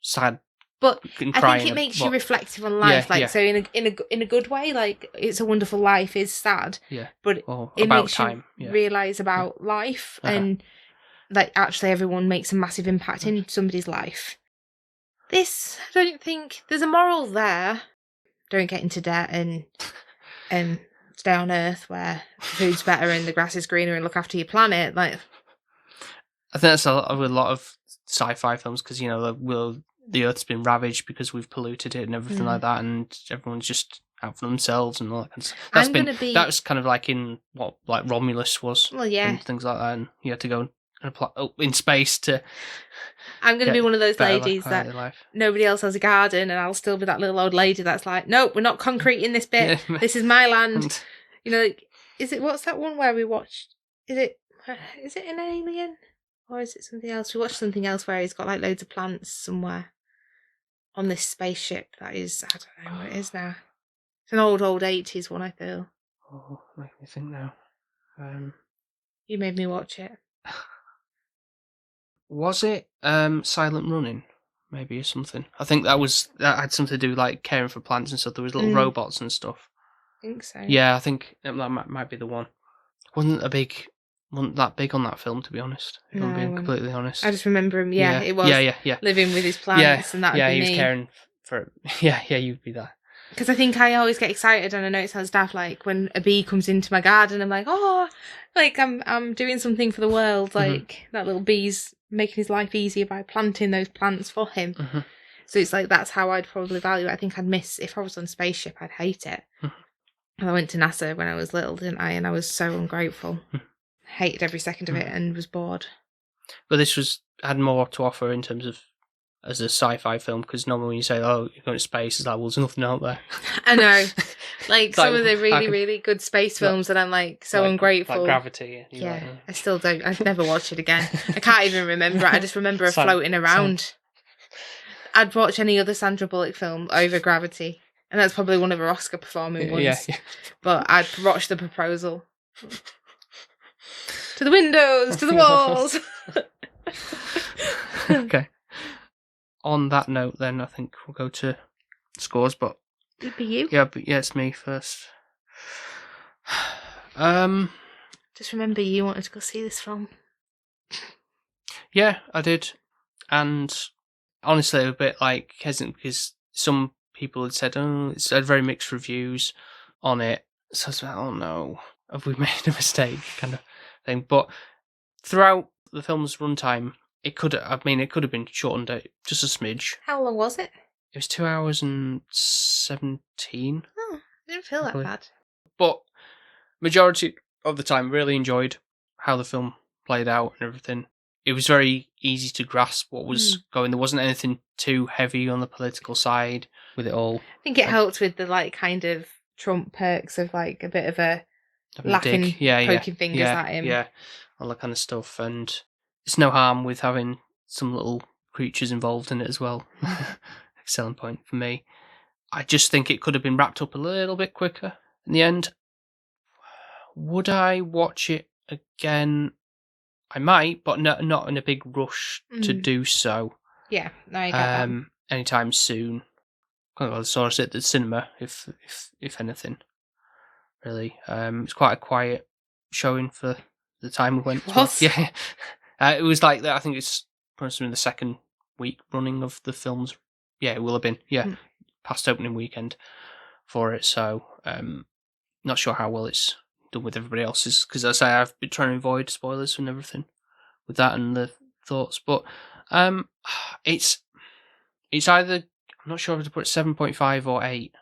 sad. But and I crying think it makes you reflective on life, so in a good way. Like It's a Wonderful Life is sad, but it makes you realise about life and like actually everyone makes a massive impact in somebody's life. This, I don't think there's a moral there. Don't get into debt and stay on Earth where food's better and the grass is greener and look after your planet. Like, I think that's a lot of sci-fi films because the Earth's been ravaged because we've polluted it and everything like that, and everyone's just out for themselves and all that kind of stuff. That was kind of like in what like Romulus was, and things like that, and you had to go in space to. I'm going to be one of those ladies that nobody else has a garden, and I'll still be that little old lady that's like, nope, we're not concreting this bit. This is my land. Like, what's that one where we watched? Is it an Alien? Or is it something else? We watched something else where he's got like loads of plants somewhere on this spaceship that is, I don't know what it is now. It's an old 80s one, I feel. Oh, make me think now. You made me watch it. Was it Silent Running? Maybe or something. I think that had something to do with like caring for plants and stuff. There was little robots and stuff. I think so. Yeah, I think that might be the one. Wasn't that big on that film, to be honest. If I'm being completely honest. I just remember him. Yeah, it was. Yeah. Living with his plants, and that. Yeah, he was caring for. Yeah, you'd be that. Because I think I always get excited, and I know it sounds daft, like when a bee comes into my garden, I'm like, oh, like I'm doing something for the world. Like that little bee's making his life easier by planting those plants for him. So it's like that's how I'd probably value it. I think I'd miss if I was on a spaceship, I'd hate it. And I went to NASA when I was little, didn't I? And I was so ungrateful. Hated every second of it and was bored. But this had more to offer in terms of as a sci-fi film, because normally when you say, oh, you're going to space, it's like, well, there's nothing out there. I know. Like some of the really, really good space films that I'm like so ungrateful. Like Gravity. Yeah, like, I still don't. I've never watched it again. I can't even remember it. I just remember her floating around. I'd watch any other Sandra Bullock film over Gravity. And that's probably one of her Oscar performing ones. Yeah. But I'd watch The Proposal. To the windows, to the walls. Okay. On that note, then I think we'll go to scores. But it'd be you. Yeah, it's me first. Just remember, you wanted to go see this film. Yeah, I did, and honestly, a bit like hesitant because some people had said, "Oh, it's had very mixed reviews on it." So I was like, "Oh no, have we made a mistake?" kind of thing. But throughout the film's runtime, it could have been shortened just a smidge. How long was it? It was 2 hours and 17. Oh, I didn't feel that bad. But majority of the time, really enjoyed how the film played out and everything. It was very easy to grasp what was going. There wasn't anything too heavy on the political side with it all. I think it helped with the like kind of Trump perks of like a bit of a laughing, poking fingers at him. Yeah, all that kind of stuff. And it's no harm with having some little creatures involved in it as well. Selling point for me. I just think it could have been wrapped up a little bit quicker in the end. Would I watch it again? I might, but not in a big rush to do so. Yeah, no, I get that. Anytime soon. I saw it at the cinema, if anything. Really, it's quite a quiet showing for the time we went. What? Yeah, it was like that. I think it's probably the second week running of the films. Yeah, it will have been. Yeah, past opening weekend for it. So, not sure how well it's done with everybody else's, because I say I've been trying to avoid spoilers and everything with that and the thoughts. But it's either, I'm not sure if to put it 7.5 or 8.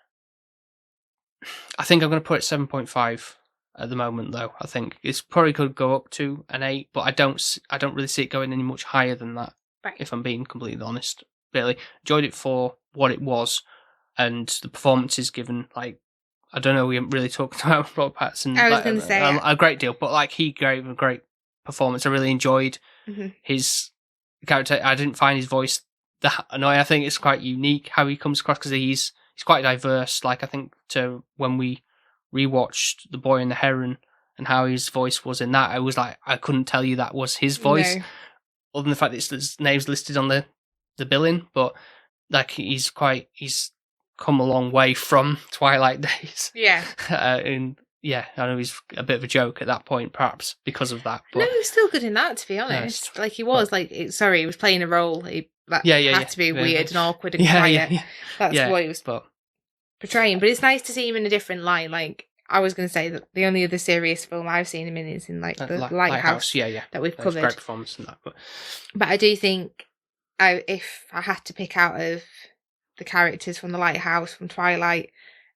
I think I'm going to put it 7.5 at the moment, though. I think it's probably could go up to an 8, but I don't really see it going any much higher than that. Right. If I'm being completely honest. Really enjoyed it for what it was, and the performances given. Like, I don't know, we haven't really talked about Robert Pattinson. I was going to say a great deal, but like he gave a great performance. I really enjoyed his character. I didn't find his voice that annoying. I think it's quite unique how he comes across because he's quite diverse. Like, I think to when we rewatched The Boy and the Heron and how his voice was in that, I was like, I couldn't tell you that was his voice, other than the fact that his name's listed on the billing. But like, he's come a long way from Twilight days. Yeah. And yeah, I know he's a bit of a joke at that point, perhaps because of that. But no, he was still good in that, to be honest. Like, he was he was playing a role. That had to be weird and awkward and quiet. That's what he was portraying. But it's nice to see him in a different light. Like, I was going to say that the only other serious film I've seen him in is in like the Lighthouse that we've covered. Great performance in that. But I do think if I had to pick out of the characters from the Lighthouse, from Twilight,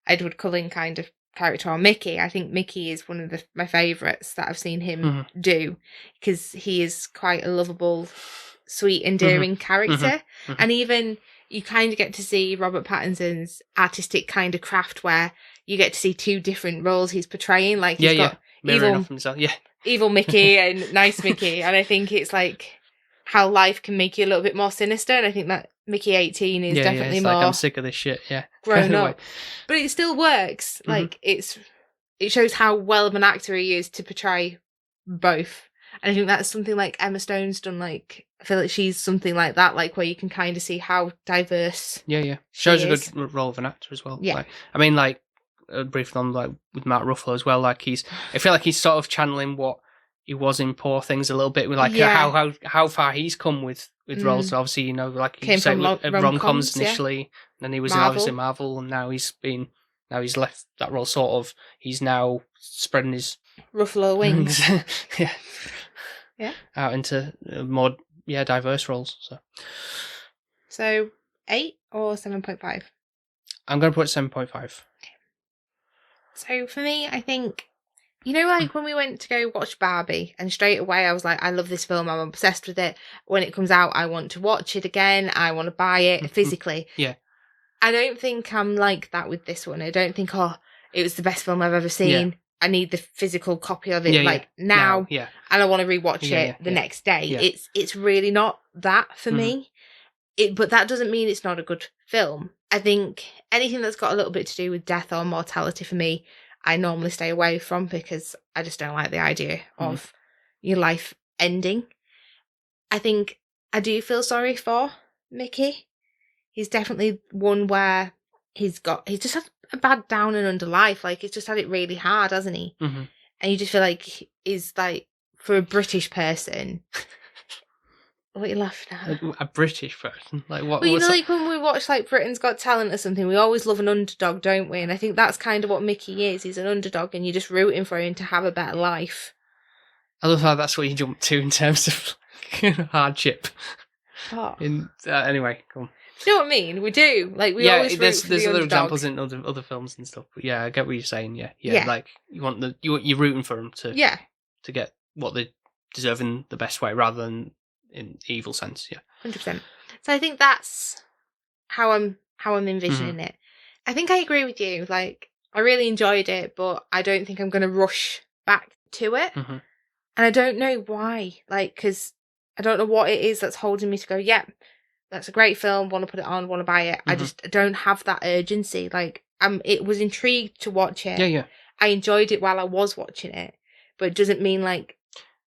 Edward Cullen kind of character, or Mickey, I think Mickey is one of my favourites that I've seen him do, because he is quite a lovable, sweet, endearing character. And even you kind of get to see Robert Pattinson's artistic kind of craft, where you get to see two different roles he's portraying. Like, he's got evil Mickey and nice Mickey. And I think it's like how life can make you a little bit more sinister. And I think that Mickey 18 is definitely more like, I'm sick of this shit. Grown up, but it still works. Like, it shows how well of an actor he is to portray both. And I think that's something like Emma Stone's done. Like, I feel like she's something like that, like where you can kind of see how diverse. Shows a good role of an actor as well. Like, I mean, like, briefly on like with Mark Ruffalo as well. Like, I feel like he's sort of channeling what he was in Poor Things a little bit, with like how far he's come with roles. Obviously, you know, like you said, with rom-coms initially, and then he was obviously Marvel, and now he's left that role. Sort of, he's now spreading his Ruffalo wings, out into more diverse roles. So 8 or 7.5? I'm going to put 7.5. So for me, I think, you know, like when we went to go watch Barbie, and straight away I was like, I love this film, I'm obsessed with it. When it comes out, I want to watch it again. I want to buy it physically. I don't think I'm like that with this one. I don't think, it was the best film I've ever seen. Yeah. I need the physical copy of it now. And I want to rewatch it the next day. Yeah. It's really not that for me. But that doesn't mean it's not a good film. I think anything that's got a little bit to do with death or mortality for me, I normally stay away from, because I just don't like the idea of your life ending. I think I do feel sorry for Mickey. He's definitely one where he's just had a bad down and under life. Like, he's just had it really hard, hasn't he? And you just feel like he's like, for a British person. What are you laughing at? A British person? Like, what? Well, you know, like when we watch like Britain's Got Talent or something, we always love an underdog, don't we? And I think that's kind of what Mickey is. He's an underdog, and you're just rooting for him to have a better life. I love how that's what you jump to in terms of hardship. Anyway, come on. Do you know what I mean? We do. Like, we always root for there's the other underdog. examples in other films and stuff. But yeah, I get what you're saying. Yeah. Like, you want you're rooting for them to get what they deserve in the best way, rather than in evil sense. 100%. So I think that's how I'm envisioning it. I think I agree with you. Like, I really enjoyed it, but I don't think I'm going to rush back to it. And I don't know why. Like, because I don't know what it is that's holding me to go, that's a great film, want to put it on, want to buy it. I just don't have that urgency. Like, it was intrigued to watch it. I enjoyed it while I was watching it, but it doesn't mean like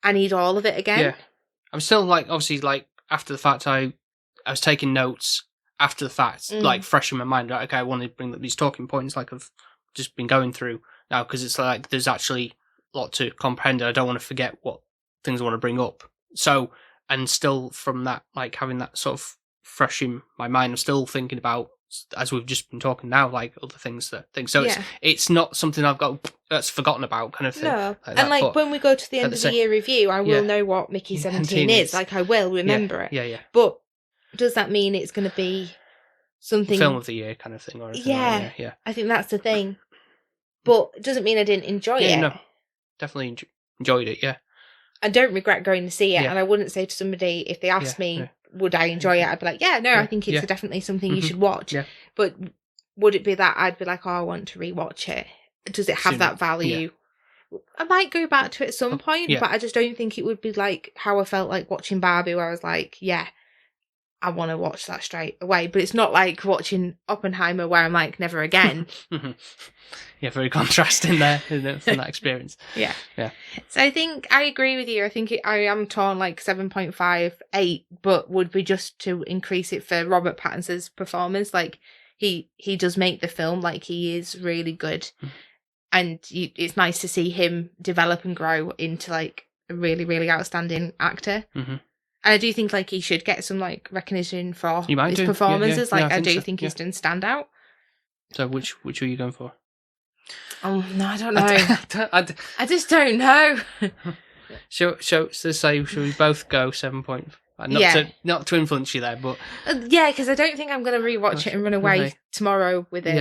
I need all of it again. I'm still like, obviously, like, after the fact, I was taking notes after the fact, like, fresh in my mind. Like, okay, I want to bring up these talking points, like, I've just been going through now, because it's like there's actually a lot to comprehend. I don't want to forget what things I want to bring up. So, and still from that, like, having that sort of fresh in my mind, I'm still thinking about, as we've just been talking now, like, other things. So it's not something I've got that's forgotten about, kind of thing. No, when we go to the end of the year review, I will know what Mickey 17 is. Like, I will remember it. But does that mean it's going to be something film of the year kind of thing? Or I think that's the thing. But it doesn't mean I didn't enjoy it. No, definitely enjoyed it. I don't regret going to see it, and I wouldn't say to somebody if they asked me, would I enjoy it? I'd be like, I think it's definitely something you should watch. But would it be that I'd be like, I want to rewatch it? Does it have that value? I might go back to it at some point, yeah. but I just don't think it would be like how I felt like watching Barbie, where I was like, yeah, I want to watch that straight away. But it's not like watching Oppenheimer, where I'm like, never again. Yeah, very contrasting there, isn't it, from that experience. Yeah. Yeah. So I think I agree with you. I think I am torn like 7.5, 8, but would be just to increase it for Robert Pattinson's performance. Like he does make the film, like he is really good. And it's nice to see him develop and grow into like a really, really outstanding actor. Mm-hmm. And I do think like he should get some like recognition for his do. performances. Yeah, like I do so. think he's done stand out. So which are you going for? Oh no, I don't know. I just don't know. So should we both go 7 point? Not to influence you there, but yeah, because I don't think I'm going to rewatch it and run away tomorrow with it.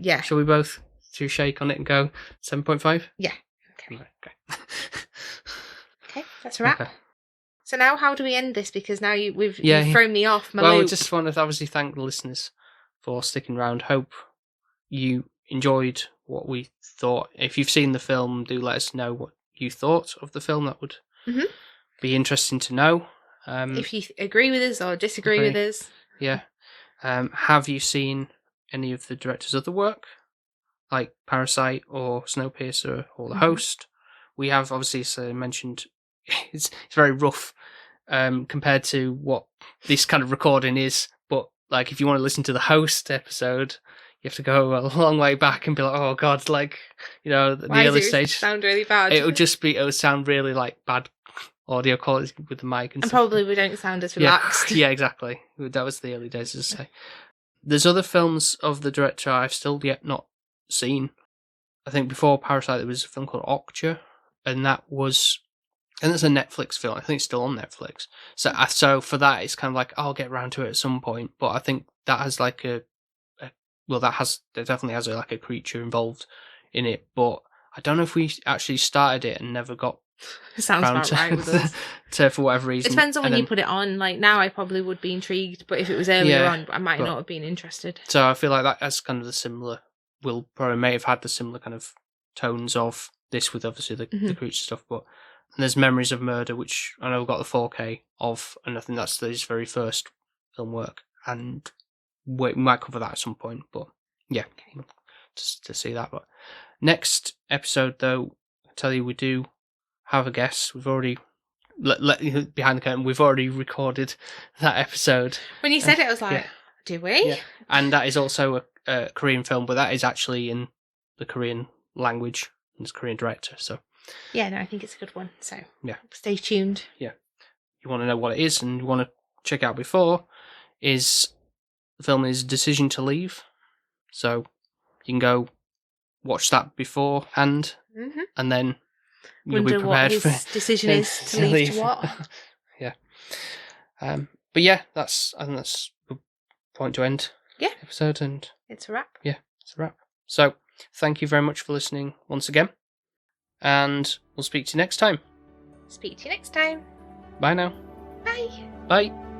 Yeah. Shall we both do shake on it and go 7.5? Yeah. Okay. Okay, that's a wrap. Okay. So now, how do we end this? Because now you've thrown me off my loop. I just want to obviously thank the listeners for sticking around. Hope you enjoyed what we thought. If you've seen the film, do let us know what you thought of the film. That would be interesting to know. If you agree with us or disagree with us. Yeah. Have you seen any of the director's other work, like Parasite or Snowpiercer or The Host? We have, obviously, as I mentioned, it's very rough compared to what this kind of recording is. But like, if you want to listen to the Host episode, you have to go a long way back and be like, oh god, like, the early stage sound really bad. It would sound really like bad audio quality with the mic and stuff. Probably we don't sound as relaxed. Yeah, exactly. That was the early days, as I say. There's other films of the director I've still yet not seen. I think before Parasite there was a film called Okja, and that's a Netflix film. I think it's still on Netflix. So for that, it's kind of like, I'll get around to it at some point. But I think that has like it definitely has a creature involved in it. But I don't know if we actually started it and never got sounds about right with us. For whatever reason. It depends on when you put it on. Like now, I probably would be intrigued, but if it was earlier on, I might not have been interested. So I feel like that has kind of the similar. May have had the similar kind of tones of this with obviously the creature stuff, but there's Memories of Murder, which I know got the 4K of, and I think that's his very first film work, and we might cover that at some point. But yeah, just to see that. But next episode, though, I tell you, we do have a guest. We've already behind the curtain. We've already recorded that episode. When you said it, I was like, "Do we?" Yeah. And that is also a Korean film, but that is actually in the Korean language. And it's a Korean director, so yeah, no, I think it's a good one. So yeah, stay tuned. Yeah, you want to know what it is and you want to check out before is the film is Decision to Leave. So you can go watch that beforehand, and then you'll be prepared what his decision is to leave to what. Yeah, but yeah, I think that's a point to end. Yeah, the episode, and it's a wrap. Yeah, it's a wrap. So thank you very much for listening once again, and we'll speak to you next time. Speak to you next time. Bye now. Bye. Bye.